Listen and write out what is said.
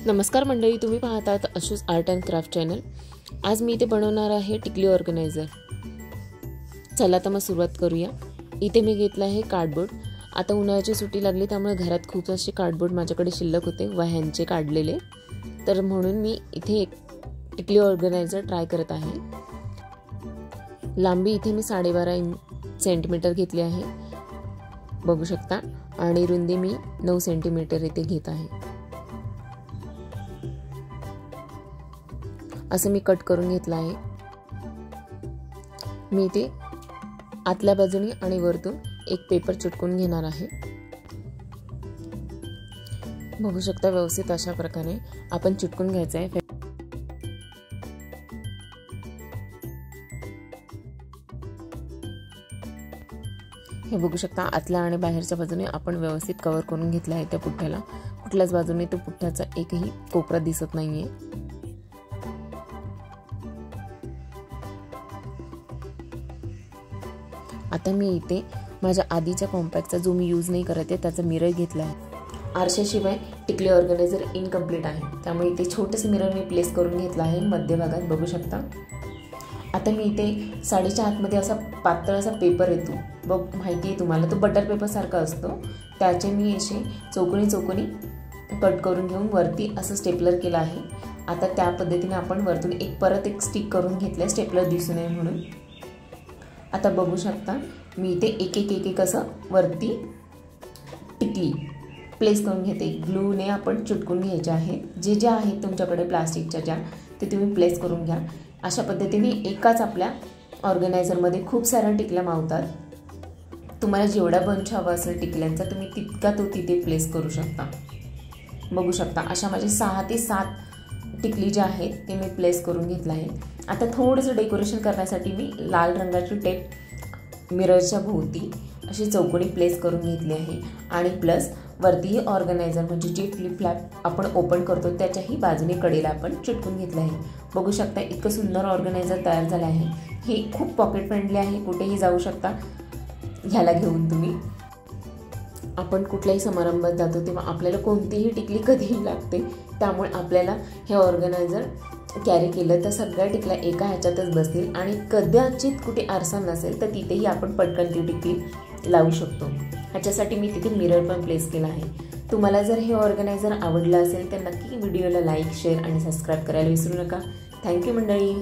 नमस्कार मंडळी, तुम्ही पाहतात अशूज आर्ट अँड क्राफ्ट चॅनल। आज मी इथे बनवणार आहे टिकली ऑर्गनायझर। चला तर मग सुरुवात करूया। इथे मी घेतला आहे कार्डबोर्ड। आता उन्हाळ्याची सुट्टी लागली त्यामुळे घरात खूप असे कार्डबोर्ड माझ्याकडे शिल्लक होते वह्यांचे काढलेले, तर म्हणून मी इथे एक टिकली ऑर्गनायझर ट्राय करत आहे। लांबी इथे मी 12.5 सेंटीमीटर घेतली आहे, बघू शकता, आणि रुंदी मी 9 सेंटीमीटर इथे घेत आहे। असं मी कट करून घेतला आहे। मी इथे आतल्या बाजूने आणि वरतून एक पेपर चिटकून घेणार आहे। बघू शकता, व्यवस्थित अशा प्रकारे आपण चिटकून घ्यायचं आहे। हे बघू शकता, आतल्या आणि बाहेरच्या बाजूने आपण व्यवस्थित कव्हर करून घेतलं आहे। त्या पुठ्ठ्याला कुठल्याच बाजूने तो पुठ्ठ्याचा एकही कोपरा दिसत नाहीये। आता मी इथे माझ्या आधीच्या कॉम्पॅक्टचा जो मी यूज नाही करत आहे त्याचा मिरर घेतला आहे। आरशाशिवाय टिकली ऑर्गनायझर इनकम्प्लीट आहे, त्यामुळे इथे छोटंसं मिरर मी प्लेस करून घेतला आहे मध्यभागात, बघू शकता। आता मी इथे साडीच्या आतमध्ये असा पातळ असा पेपर येतो, बघ माहिती आहे तुम्हाला, तो बटर पेपर सारखा असतो, त्याचे मी असे चौकोनी कट करून घेऊन वरती असं स्टेपलर केलं आहे। आता त्या पद्धतीने आपण वरतून परत एक स्टिक करून घेतलं, स्टेपलर दिसू नये म्हणून। आता बघू शकता, मी इथे एक असं वरती टिकली प्लेस करून घेते। ग्लूने आपण चिटकून घ्यायचे आहे। जे आहेत तुमच्याकडे प्लास्टिकच्या ज्या, ते तुम्ही प्लेस करून घ्या। अशा पद्धतीने एकाच आपल्या ऑर्गनायझरमध्ये खूप साऱ्या टिकल्या मावतात। तुम्हाला जेवढा बंच हवा असेल टिकल्यांचा, तुम्ही तितका तो तिथे प्लेस करू शकता। बघू शकता, अशा माझे 6 ते 7 टिकली जे आहेत ते मी प्लेस करून घेतलं आहे। आता थोडंसं डेकोरेशन करण्यासाठी मी लाल रंगाची टेप मिररच्या भोवती अशी चौकोनी प्लेस करून घेतली आहे, आणि प्लस वरती ऑर्गनायझर म्हणजे जे फ्लिप फ्लॅप आपण ओपन करतो त्याच्याही बाजूने कडेला आपण चिटकून घेतलं आहे। बघू शकता, इतकं सुंदर ऑर्गनायझर तयार झालं आहे। हे खूप पॉकेट फ्रेंडली आहे, कुठेही जाऊ शकता ह्याला घेऊन तुम्ही। आपण कुठल्याही समारंभात जातो तेव्हा आपल्याला कोणतीही टिकली कधीही लागते, त्यामुळे आपल्याला हे ऑर्गनायझर कॅरी केलं तर सगळ्या टिकल्या एका ह्याच्यातच बसतील, आणि कदाचित कुठे आरसा नसेल तर तिथेही आपण पटकन ती टिकली लावू शकतो। ह्याच्यासाठी मी तिथे मिरर पण प्लेस केला आहे। तुम्हाला जर हे ऑर्गनायझर आवडलं असेल तर नक्की व्हिडिओला लाईक, शेअर आणि सबस्क्राईब करायला विसरू नका। थँक्यू मंडळी।